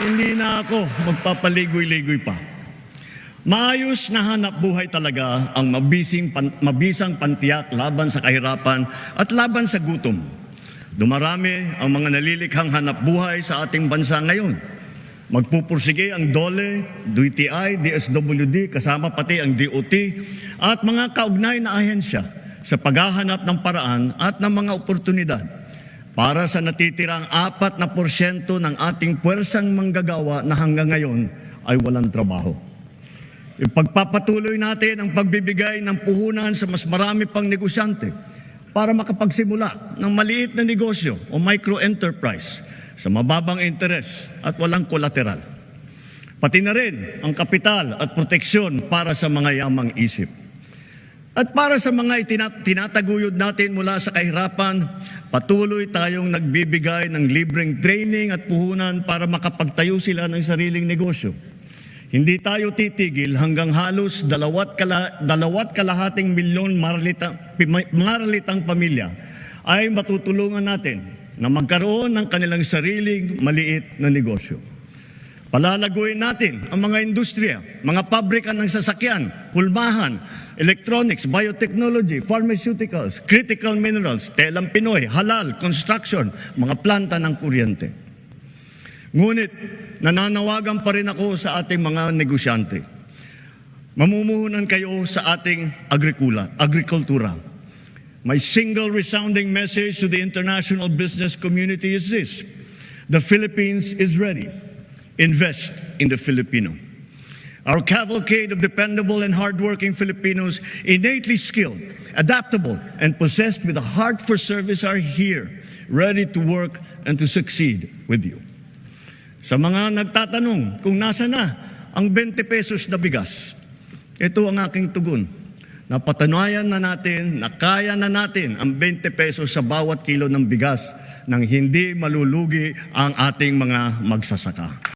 hindi na ako magpapaligoy-ligoy pa. Maayos na hanap buhay talaga ang mabisang pantiyak laban sa kahirapan at laban sa gutom. Dumarami ang mga nalilikhang hanap buhay sa ating bansa ngayon. Magpupursige ang DOLE, DTI, DSWD, kasama pati ang DOT at mga kaugnay na ahensya sa paghahanap ng paraan at ng mga oportunidad para sa natitirang 4% ng ating puwersang manggagawa na hanggang ngayon ay walang trabaho. Ipagpapatuloy natin ang pagbibigay ng puhunan sa mas marami pang negosyante para makapagsimula ng maliit na negosyo o micro-enterprise sa mababang interes at walang kolateral. Pati na rin ang kapital at proteksyon para sa mga yamang isip. At para sa mga tinataguyod natin mula sa kahirapan, patuloy tayong nagbibigay ng libreng training at puhunan para makapagtayo sila ng sariling negosyo. Hindi tayo titigil hanggang halos 2.5 milyon maralitang pamilya ay matutulungan natin na magkaroon ng kanilang sariling maliit na negosyo. Palalaguin natin ang mga industriya, mga pabrika ng sasakyan, pulmahan, electronics, biotechnology, pharmaceuticals, critical minerals, telang Pinoy, halal, construction, mga planta ng kuryente. Ngunit nananawagan pa rin ako sa ating mga negosyante. Mamumuhunan kayo sa ating agrikultura. My single resounding message to the international business community is this: the Philippines is ready. Invest in the Filipino. Our cavalcade of dependable and hardworking Filipinos, innately skilled, adaptable, and possessed with a heart for service are here, ready to work and to succeed with you. Sa mga nagtatanong kung nasa na ang 20 pesos na bigas, ito ang aking tugon. Napatunayan na natin na kaya na natin ang 20 pesos sa bawat kilo ng bigas nang hindi malulugi ang ating mga magsasaka.